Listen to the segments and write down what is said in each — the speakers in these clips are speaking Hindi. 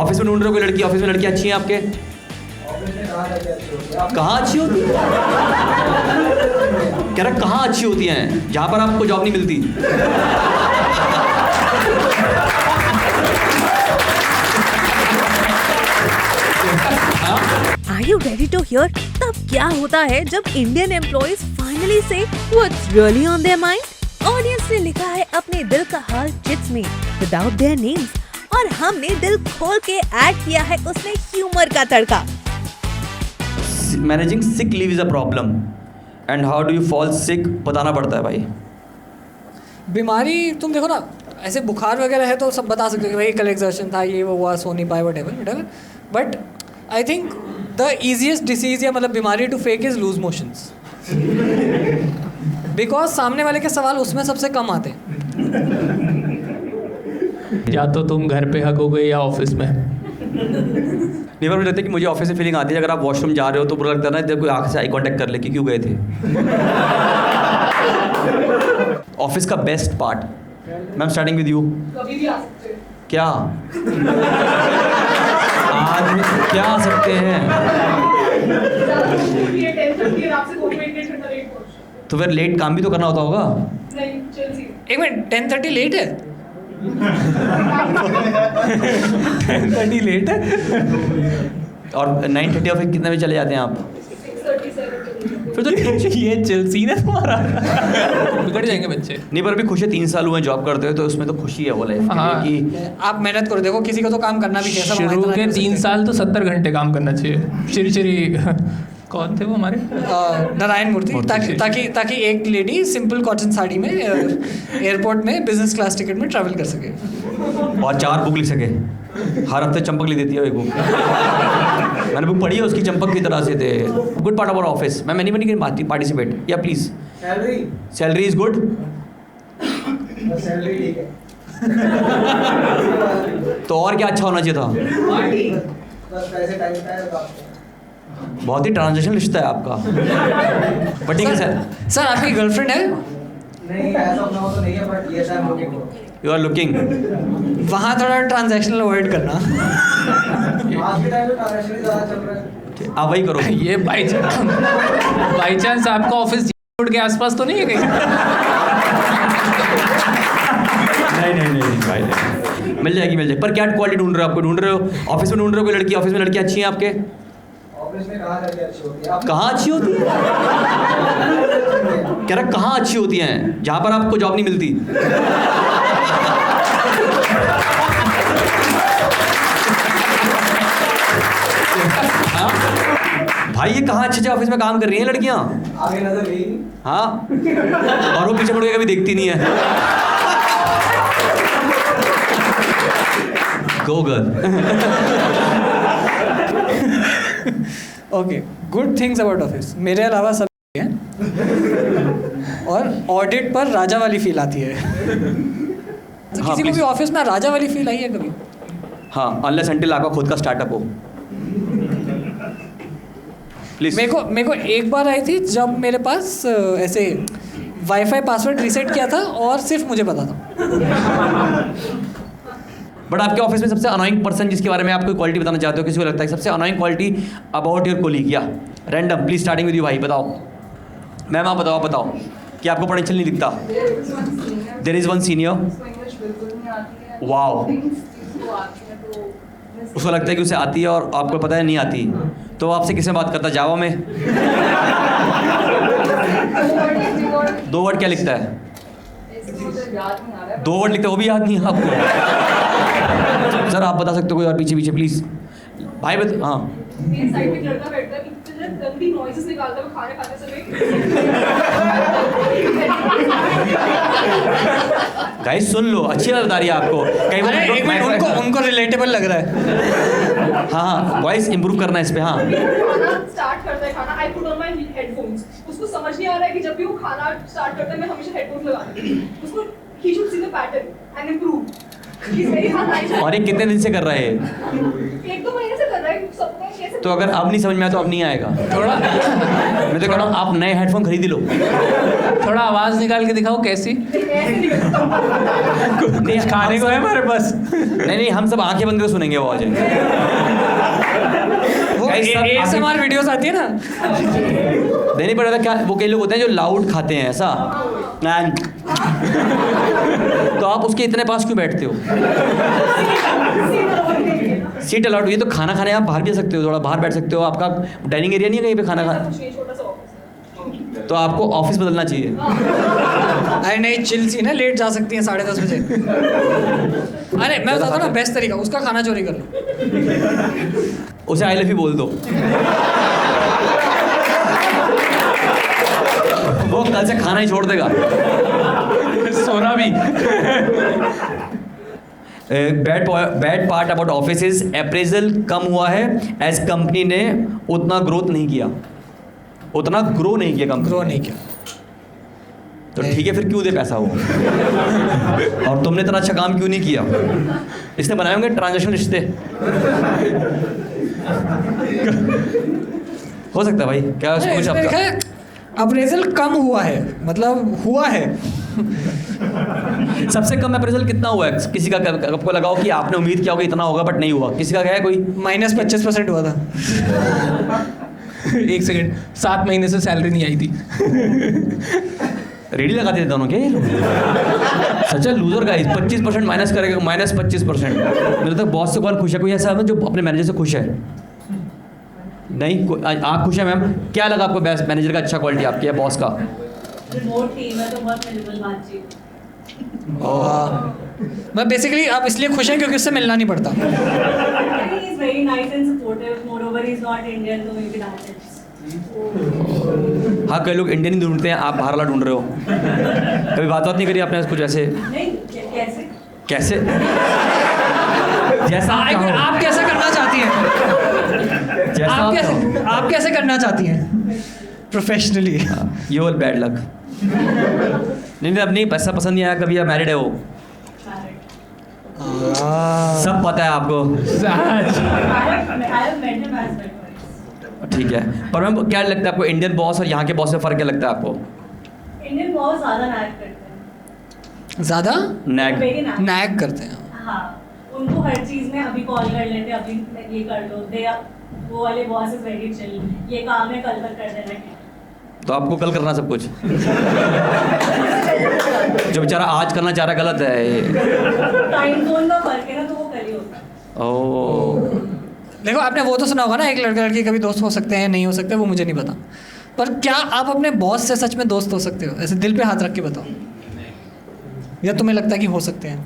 ऑफिस में ढूंढ रहे हो कोई लड़की, ऑफिस में लड़कियां अच्छी हैं आपके? कहाँ अच्छी होती है? कह रहा कहाँ अच्छी होती हैं जहाँ पर आपको जॉब नहीं मिलती? Are you ready to hear? तब क्या होता है जब इंडियन एम्प्लॉइज फाइनली से what's really on their mind? Audience ने लिखा है अपने दिल का हाल चिट्स में विदाउट देयर नेम्स और हमने दिल खोल के ऐड किया है उसमें ह्यूमर का तड़का। Managing sick leave is a problem and how do you fall sick बताना पड़ता है भाई। बीमारी तुम देखो ना, ऐसे बुखार वगैरह है तो सब बता सकते हो कि भाई कल एग्जर्शन था, ये वो हुआ, सो नहीं पाए, what but I think the easiest disease या मतलब बीमारी to fake is loose motions, because सामने वाले के सवाल उसमें सबसे कम आते हैं। या तो तुम घर पे हकोगे या ऑफिस में। नहीं पर मुझे लगता है कि मुझे ऑफिस से फीलिंग आती है अगर आप वॉशरूम जा रहे हो तो बुरा लगता है ना, इधर कोई आँख से आई कांटेक्ट कर ले कि क्यों गए थे। ऑफिस का best part, ma'am starting with you. कभी भी आ सकते हैं। क्या आज क्या आ सकते हैं? तो फिर लेट काम भी तो करना होता होगा। नहीं, चल एक मिनट, 10:30 लेट है? 10:30 लेट है? और 9:30 ऑफिस कितने बजे चले जाते हैं आप? 6:37 फिर तो ये चिल सीन है तुम्हारा। बिगड़ जाएंगे बच्चे। नहीं पर अभी खुश है, 3 साल हुए जॉब करते हुए तो उसमें तो खुशी है वो लाइफ हाँ। कि आप मेहनत करो, देखो किसी को तो काम करना भी कैसा शुरू के 3 साल तो 70 घंटे काम करना चाहिए। श्री कौन थे वो हमारे? नारायण मूर्ति, ताकि एक लेडी सिंपल कॉटन साड़ी में एयरपोर्ट में बिजनेस क्लास टिकट में ट्रैवल कर सके और 4 बुक लिख सके। हर हफ्ते चंपक लिख देती है एक बुक। मैंने बुक पढ़ी है उसकी, चंपक की तरह से थे। गुड पार्ट अबाउट ऑफिस, मैं एनीबडी कैन पार्टिसिपेट या please. Salary is good. Salary ठीक है तो और क्या अच्छा होना चाहिए था? बस पैसे टाइम का है। बहुत ही ट्रांजेक्शन रिश्ता है आपका। बट ठीक है सर आपकी गर्लफ्रेंड है? नहीं, ऐसा होना हो तो नहीं है, बट ये टाइम लुकिंग हो। You are looking. वहाँ थोड़ा ट्रांजैक्शनल अवॉइड करना। आज के टाइम में ट्रांजैक्शन ही ज़्यादा चल रहा है। आप वही करो। ये बाई चांस आपका ऑफिस रोड के आसपास तो नहीं है कहीं? नहीं भाई नहीं। मिल जाएगी। पर क्या क्वालिटी ढूंढ रहे हो? आपको ढूंढ रहे हो ऑफिस में ढूंढ रहे हो कोई लड़की, ऑफिस में लड़कियां अच्छी हैं आपके? ऑफिस में कहाँ लड़की अच्छी होती है? कहाँ अच्छी होती है? कह रहा कहाँ अच्छी होती हैं जहाँ पर आपको जॉब नहीं मिलती? हाँ? भाई ये कहाँ अच्छे ऑफिस में काम कर रही हैं लड़कियाँ? आगे नजर गई। हाँ और वो पीछे मुड़ के कभी देखती नहीं है। गो girl. Okay, good things about office मेरे अलावा सब हैं और ऑडिट पर राजा वाली फील आती है। किसी को भी ऑफिस में राजा वाली फील आई है कभी? हाँ, अनलेस अंटिल आपका खुद का स्टार्टअप हो। प्लीज। मेरे को एक बार आई थी जब मेरे पास ऐसे वाईफाई पासवर्ड रीसेट किया था और सिर्फ मुझे पता था। बट आपके ऑफिस में सबसे अनोइंग पर्सन जिसके बारे में आप कोई क्वालिटी बताना चाहते हो, किसी को लगता है सबसे annoying quality about your colleague या random? Please starting with you भाई, बताओ। मैम आप बताओ कि आपको पोटेंशियल नहीं दिखता। There is one senior. Wow, उसको लगता है कि उसे आती है और आपको पता है नहीं आती, तो वो आपसे किसमें बात करता है? जावा में? 2 वर्ड क्या लिखता है? 2 वर्ड लिखता है, वो भी याद नहीं है आपको? सर आप बता सकते हो कोई और पीछे प्लीज भाई हाँ। मेरे साइड पे लड़का बैठता है, इतने गंदी नॉइसेस निकालता है वो खाने खाते समय। गाइस सुन लो, अच्छी बात बता रही है आपको। कई बार उनको रिलेटेबल लग रहा है। हाँ वॉइस इंप्रूव करना है इस पे। हाँ खाना स्टार्ट करता है, खाना I put on my headphones. उसको समझ नहीं आ रहा है कि जब भी वो खाना स्टार्ट करता है मैं हमेशा हेडफोन्स लगाती हूँ। उसको he should see the pattern and improve. और ये कितने दिन से कर रहा है? 1-2 महीने से कर रहा है। है सबको कैसे तो अगर अब नहीं समझ में आया तो अब नहीं आएगा। थोड़ा मैं तो कह रहा हूँ आप नए हेडफोन खरीद ही लो। थोड़ा आवाज निकाल के दिखाओ कैसी। कुछ खाने को है हमारे पास। नहीं हम सब आंखें बंद करके सुनेंगे वो आवाजें। वो Guys, सब ASMR वीडियोस आती है ना, देनी पड़ेगा क्या। वो कई लोग होते हैं जो लाउड खाते हैं ऐसा, तो आप उसके इतने पास क्यों बैठते हो? सीट अलाउड हुई है तो खाना खाने आप बाहर भी जा सकते हो, थोड़ा बाहर बैठ सकते हो। आपका डाइनिंग एरिया नहीं है कहीं पे खाना खा, कुछ नहीं, छोटा सा ऑफिस है। तो आपको ऑफिस बदलना चाहिए। अरे नहीं चिल सी ना, लेट जा सकती है 10:30 बजे। अरे मैं बताता हूँ ना बेस्ट तरीका, उसका खाना चोरी कर लो। उसे आई लव यू बोल दो, वो कल से खाना ही छोड़ देगा। सोना भी। Bad part about office is appraisal कम हुआ है एज कंपनी ने उतना ग्रोथ नहीं किया, उतना ग्रो नहीं किया कंपनी। ग्रो नहीं किया तो ठीक है फिर क्यों दे पैसा वो? और तुमने इतना अच्छा काम क्यों नहीं किया? इसने बनाए होंगे ट्रांजेक्शन रिश्ते। हो सकता है भाई, क्या उसमें कुछ आपका अप्रेजल कम हुआ है, मतलब हुआ है। सबसे कम अप्रेजल कितना हुआ है किसी का? आपको लगाओ कि आपने उम्मीद किया होगा इतना होगा बट नहीं हुआ, किसी का है कोई? -25% हुआ था। 1 सेकंड, 7 महीने से सैलरी नहीं आई थी। रेडी लगाते थे दोनों के सच है लूजर गाइस। 25% माइनस करेगा, -25%। मेरे तक बॉस से कौन खुश है? कोई ऐसा है जो अपने मैनेजर से खुश है? नहीं आप खुश है मैम? क्या लगा आपको बेस्ट मैनेजर का अच्छा क्वालिटी आपकी या बॉस का? रिमोट टीम है तो बहुत मिनिमल बातचीत। मैं बेसिकली आप इसलिए खुश हैं क्योंकि उससे मिलना नहीं पड़ता। He is very nice and supportive. Moreover, he is not Indian, so maybe that helps. हाँ कई लोग इंडियन ही ढूंढते हैं, आप बाहर वाला ढूंढ रहे हो। कभी बात नहीं करी आपने कुछ ऐसे? नहीं कैसे? कैसे? जैसा आप चाहो। आप कैसे करना चाहती हैं? जैसा आप कैसे करना चाहती हैं professionally? You will bad luck. नहीं अब नहीं, पैसा पसंद नहीं आया कभी? या मैरिड है वो? सब पता है आपको। I have met him as well. ठीक है, पर मैम क्या लगता है आपको इंडियन बॉस और यहाँ के बॉस में फ़र्क क्या लगता है आपको? Indian बहुत ज़्यादा नैग करते हैं। ज़्यादा नैग? Very nag. नैग करते हैं। हाँ, उनको हर चीज़ में अभी कॉल कर लेते हैं, अभी ये कर लो। वो वाले बॉस इज वेरी चिल, ये काम है कल तक कर देना है। तो आपको कल करना सब कुछ। जो बेचारा आज करना चाह रहा गलत है ये। टाइम जोन का फर्क है ना, तो वो कल ही होता है। ओह देखो आपने वो तो सुना होगा ना, एक लड़का लड़की कभी दोस्त हो सकते हैं नहीं हो सकते, वो मुझे नहीं पता। पर क्या आप अपने बॉस से सच में दोस्त हो सकते हो? ऐसे दिल पे हाथ रख के बताओ। या तुम्हें लगता है कि हो सकते हैं?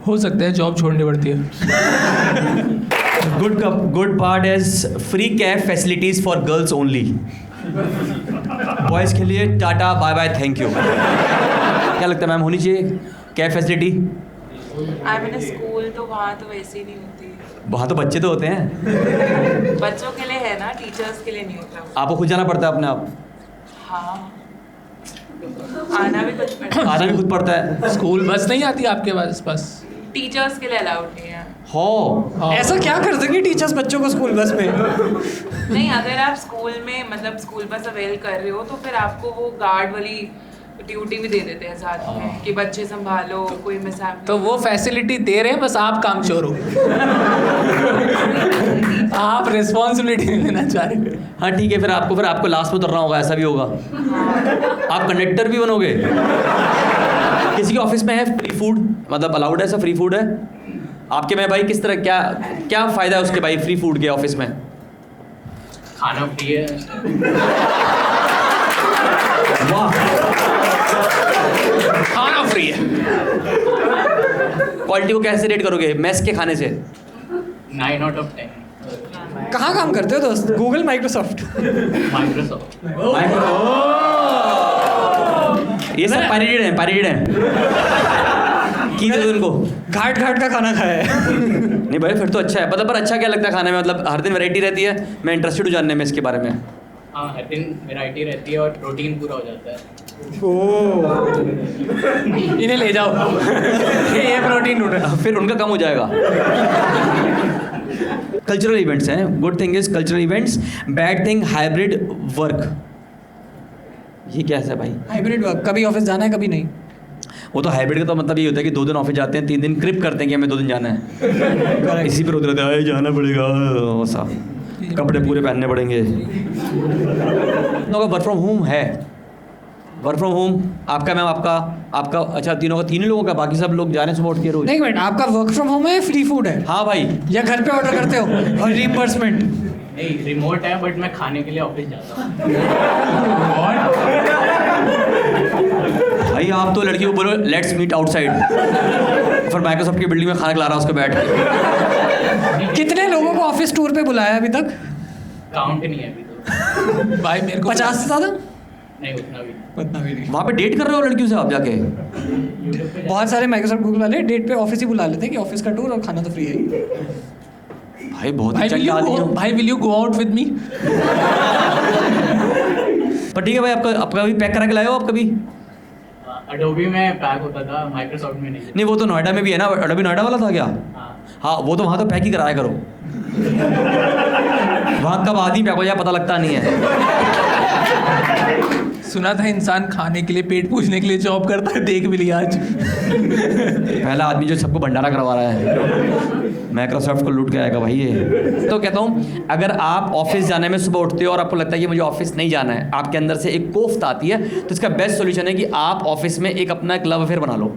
हो सकता है, जॉब छोड़नी पड़ती है। Good part is free cab facilities for girls only. Boys के लिए tata bye bye thank you. क्या लगता है मैम, होनी चाहिए cab facility? I mean school तो वहाँ तो वैसे ही नहीं होती। वहाँ तो बच्चे तो होते हैं। बच्चों के लिए है ना, टीचर्स के लिए नहीं होता। आपको खुद जाना पड़ता है अपने आप? हाँ, आना भी कुछ पड़ता है। आना भी खुद पड़ता है। स्कूल बस नहीं आती आपके पास? टीचर्स के लिए अलाउड नहीं है। हो ऐसा क्या कर देंगे टीचर्स बच्चों को स्कूल बस में? नहीं, अगर आप स्कूल में मतलब स्कूल बस अवेल कर रहे हो तो फिर आपको वो गार्ड वाली ड्यूटी भी दे देते हैं साथ में कि बच्चे संभालो, कोई मिसहैप। तो वो फैसिलिटी दे रहे हैं, बस आप काम चोर हो। आप रिस्पॉन्सिबिलिटी नहीं लेना चाह रहे। हाँ ठीक है, फिर आपको लास्ट में उतरना होगा, ऐसा भी होगा। आप कंडक्टर भी बनोगे। किसी के ऑफिस में है फ्री फूड, मतलब अलाउड है, ऐसा फ्री फूड है आपके में भाई? किस तरह क्या फ़ायदा है उसके भाई फ्री फूड के ऑफिस में? खाना फ्री है। वाह, खाना फ्री है। क्वालिटी को कैसे रेट करोगे मेस के खाने से? 9 out of 10। कहाँ काम करते हो दोस्त? Google, Microsoft? माइक्रोसॉफ्ट। ये सब पैरेटेड हैं। की दे दो उनको। घाट का खाना खाया है। नहीं भाई फिर तो अच्छा है। पर अच्छा क्या लगता है खाने में? मतलब हर दिन वैरायटी रहती है? मैं इंटरेस्टेड हूँ जानने में इसके बारे में। हाँ, हर दिन वैरायटी रहती है और प्रोटीन पूरा हो जाता है। इन्हें ले जाओ। ये प्रोटीन ढूंढ रहा है। फिर उनका कम हो जाएगा। कल्चरल इवेंट्स हैं. Good thing is cultural events, bad thing hybrid work. ये क्या है भाई? हाइब्रिड वर्क, कभी ऑफिस जाना है कभी नहीं. वो तो हाइब्रिड का तो मतलब ये होता है कि 2 दिन ऑफिस जाते हैं, 3 दिन क्रिप करते हैं कि हमें 2 दिन जाना है. इसी पर होते रहता है जाना पड़ेगा, वैसा कपड़े पूरे पहनने पड़ेंगे. वर्क फ्रॉम होम है, वर्क फ्रॉम होम आपका मैम, आपका अच्छा तीनों लोगों का, बाकी सब लोग जा रहे हैं सुबह उठ के रोज. नहीं मिनट, आपका वर्क फ्रॉम होम है, फ्री फूड है? हाँ भाई. या घर पे ऑर्डर करते हो और रीइंबर्समेंट? नहीं, रिमोट है बट मैं खाने के लिए ऑफिस जाता हूँ. भाई आप तो लड़की को बोलो लेट्स मीट आउटसाइड, फिर माइक्रोसॉफ्ट की बिल्डिंग में खाना खिला रहा उसको बैठ के. कितने लोगों को ऑफिस टूर पे बुलाया अभी तक? काउंट नहीं है अभी तो. भाई मेरे को 50 से ज़्यादा? नहीं, उतना भी नहीं. वहाँ पे डेट कर रहे हो लड़कियों से आप जाके? बहुत सारे माइक्रोसॉफ्ट गूगल वाले डेट पे ऑफिस ही बुला लेते हैं कि ऑफिस का टूर और खाना तो फ्री है. भाई बहुत अच्छा आदमी हो. भाई will you go out with me? पर ठीक है भाई, आपका भी पैक करा के लाए हो आप कभी? अडोबी में पैक होता था, माइक्रोसॉफ्ट में नहीं. नहीं वो तो नोएडा में भी है ना, अडोबी नोएडा वाला था क्या? हाँ वो तो वहाँ तो पैक ही कराया करो. वहाँ कब आदमी पैक हो जाए पता लगता नहीं है. सुना था इंसान खाने के लिए, पेट पूजने के लिए जॉब करता है, देख भी लिया आज. पहला आदमी जो सबको भंडारा करवा रहा है, माइक्रोसॉफ्ट को लूट के आएगा भाई ये. तो कहता हूँ अगर आप ऑफिस जाने में सुबह उठते हो और आपको लगता है कि मुझे ऑफिस नहीं जाना है, आपके अंदर से एक कोफ्त आती है, तो इसका बेस्ट सोल्यूशन है कि आप ऑफिस में अपना एक लव अफेयर बना लो.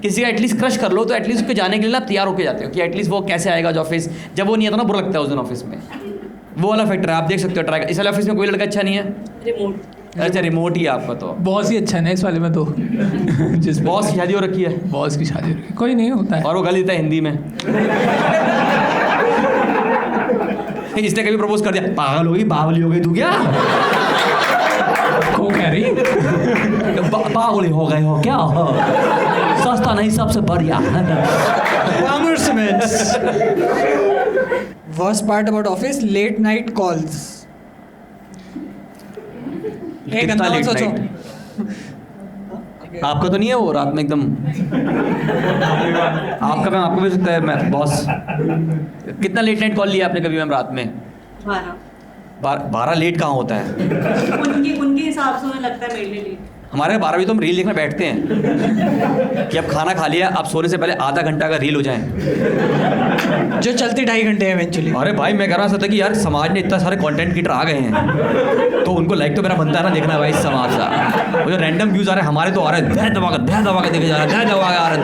किसी का एटलीस्ट क्रश कर लो, तो एटलीस्ट उसके जाने के लिए ना तैयार होके जाते हो कि एटलीस्ट वो कैसे आएगा जो ऑफिस. जब वो नहीं आता ना बुरा लगता है उस दिन ऑफिस में. वो वाला फैक्टर है, आप देख सकते हो. ट्राई इस वाले ऑफिस में कोई लड़का अच्छा नहीं है. रिमोट. अच्छा रिमोट ही है आपका तो. बॉस ही अच्छा है ना इस वाले में तो. जिस बॉस की शादी हो रखी है. बॉस की शादी हो रही है. कोई नहीं होता है. और वो गाली देता है हिंदी में. इसने कभी प्रपोज कर दिया, पागल हो गई, बावली हो गई तू क्या? को कह रही बावली हो गए हो क्या? सस्ता नहीं सबसे बढ़िया. Worst part about office, late night calls. एक कितना अंदाज़ late सोचो. night? आपका तो नहीं है वो रात में एकदम? आपका मैम आपको भी हो सकता है मैं बॉस. कितना लेट नाइट कॉल लिया आपने कभी मैम रात में? 12 लेट कहाँ होता है? उनके हिसाब से उन्हें लगता है मेरे लिए लेट. हमारे 12 बजे तो हम रील देखने बैठते हैं कि अब खाना खा लिया, अब सोने से पहले आधा घंटा का रील हो जाए, जो चलती 2.5 घंटे है इवेंचुअली. अरे भाई मैं कह रहा था कि यार समाज में इतना सारे कंटेंट क्रिएटर आ गए हैं, तो उनको लाइक तो मेरा बनता है ना देखना भाई समाज का. वो जो रैंडम व्यूज आ रहे हैं हमारे तो आ रहे हैं, दह दबा के देखे जा रहे हैं,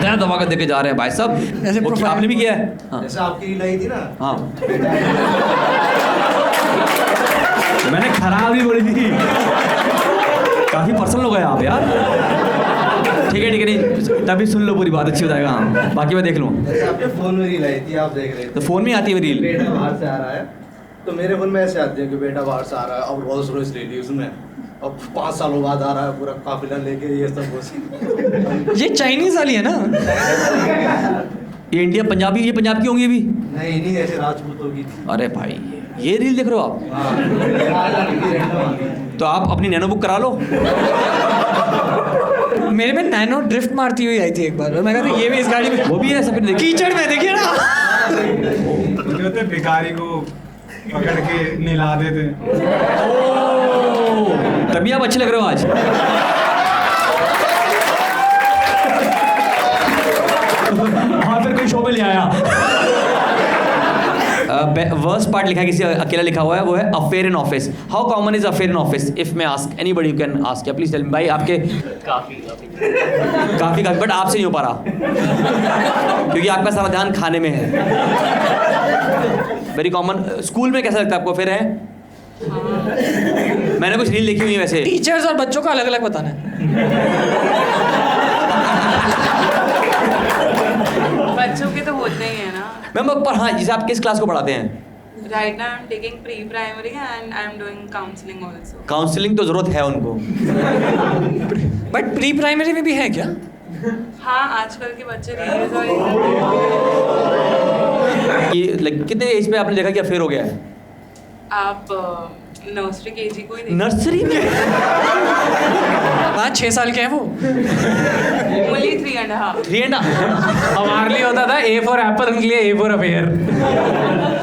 दह दबा के देखे जा रहे हैं भाई सब. ऐसे वो profile- आपने भी किया है? हाँ. जैसे आपकी रील आई थी ना, हाँ मैंने खराब ही बोली थी. काफ़ी पर्सनल हो गए आप यार. ठीक है नहीं तभी सुन लो पूरी बात, अच्छी बताएगा. हाँ बाकी मैं देख लूँ. जैसे आपके फोन में रील आई थी, आप देख रहे तो थे, फ़ोन में आती है रील. बेटा बाहर से आ रहा है, तो मेरे फोन में ऐसे आती है कि बेटा बाहर से आ रहा है, अब रोल्स रॉयस ले ली उसने, अब 5 सालों बाद आ रहा है पूरा काफिला लेके, ये सब कुछ. ये चाइनीज वाली है ना? ये इंडिया पंजाबी, ये पंजाब की होंगी अभी. नहीं ऐसे राजपूतों की थी. अरे भाई ये रील देख रहे हो आप? हाँ. तो आप अपनी नैनो बुक करा लो. मेरे में नैनो ड्रिफ्ट मारती हुई आई थी एक बार, और मैं कहता ये भी इस गाड़ी में. वो भी है सब देखी. कीचड़ में देखिए ना. कहते भिखारी को पकड़ के नहला देते. तभी आप अच्छे लग रहे हो आज. हाँ फिर कोई शो में ले आया. वर्स्ट पार्ट लिखा है किसी अकेला लिखा हुआ है, वो है affair in office. How common is affair in office? If मैं ask anybody you can ask. Please tell me भाई. आपके काफी बट आपसे नहीं हो पा रहा क्योंकि आपका सारा ध्यान खाने में है. Very common. स्कूल में कैसा लगता है आपको अफेयर है? मैंने कुछ रील देखी हुई है वैसे. टीचर्स और बच्चों का अलग अलग बताना है. बच्चों के तो होते ही है ना. मैम पर हाँ जैसे आप किस क्लास को पढ़ाते हैं? Right now I'm taking pre-primary and I'm doing counseling also. Counselling तो जरूरत है उनको. बट प्री प्राइमरी में भी है क्या? हाँ आजकल के बच्चे रील्स और ये लाइक कितने एज पे आपने देखा कि अफेयर हो गया है? आप नर्सरी केजी कोई नहीं, नर्सरी में? वहाँ 6 साल के हैं वो। ओनली 3.5। 3.5? हमारे लिए होता था A for apple, उनके लिए A for affair।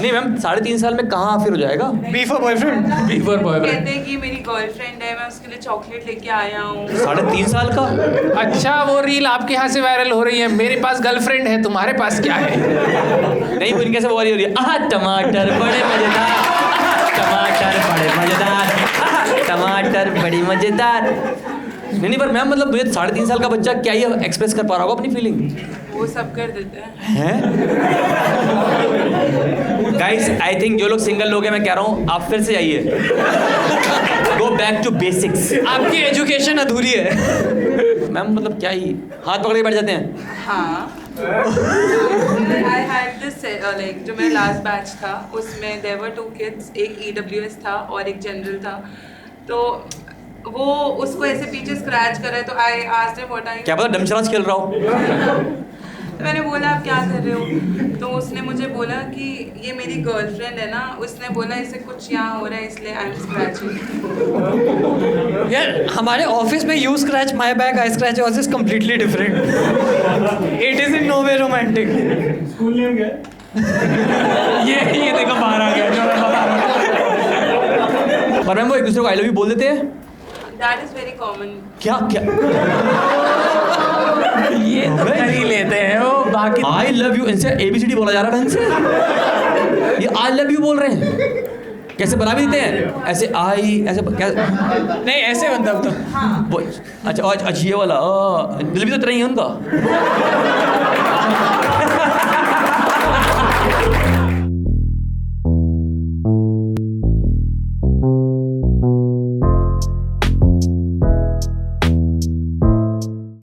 नहीं मैम, 3.5 साल में कहाँ फिर हो जाएगा? B for boyfriend. B for boyfriend। कहते हैं कि मेरी गर्लफ्रेंड है, मैं उसके लिए चॉकलेट लेके आया हूँ। 3.5 साल का? अच्छा, वो रील आपके यहाँ से वायरल हो रही है, मेरे पास गर्लफ्रेंड है, तुम्हारे पास क्या है? नहीं, वो इनके से वायरल हो रही है। आहा टमाटर बड़े मजेदार, टमाटर बड़े मजेदार, टमाटर बड़ी मजेदार। नहीं पर मैम मतलब मुझे 3.5 साल का बच्चा क्या ये एक्सप्रेस कर पा रहा होगा अपनी फीलिंग? वो सब कर देते हैं। गाइस आई थिंक जो लोग सिंगल लोग हैं, मैं कह रहा हूँ आप फिर से आइए, गो बैक टू बेसिक्स। आपकी एजुकेशन अधूरी है। मैम मतलब क्या ही हाथ पकड़ के बैठ जाते हैं? हाँ। I had this like जो मेरा लास्ट बैच था उसमें there were 2 kids, एक EWS था और एक जनरल था, तो वो उसको ऐसे पीछे स्क्रैच कर रहे, तो I asked him what are you, क्या पता डमशराज खेल रहा हो। तो मैंने बोला आप क्या कर रहे हो, तो उसने मुझे बोला कि ये मेरी गर्लफ्रेंड है ना, उसने बोला इसे कुछ यहाँ हो रहा है इसलिए आई एम स्क्रैचिंग। यार हमारे ऑफिस में you scratch my back, I scratch yours is completely different. It is in no way romantic. School name क्या है? ये देखो बाहर आ गया जो मैं बता रहा हूँ। पर मैम वो एक दूसरे को आई लव यू बोल देते हैं? That is very common. क्या क्या? ये तो कर ही लेते हैं वो, बाकी आई लव यू इनसे ABCD बोला जा रहा है ढंग से। ये आई लव यू बोल रहे हैं, कैसे बना भी देते हैं ऐसे आई ऐसे क्या? नहीं ऐसे बनता अब तो। अच्छा ये वाला दिल भी तो तरह ही है उनका।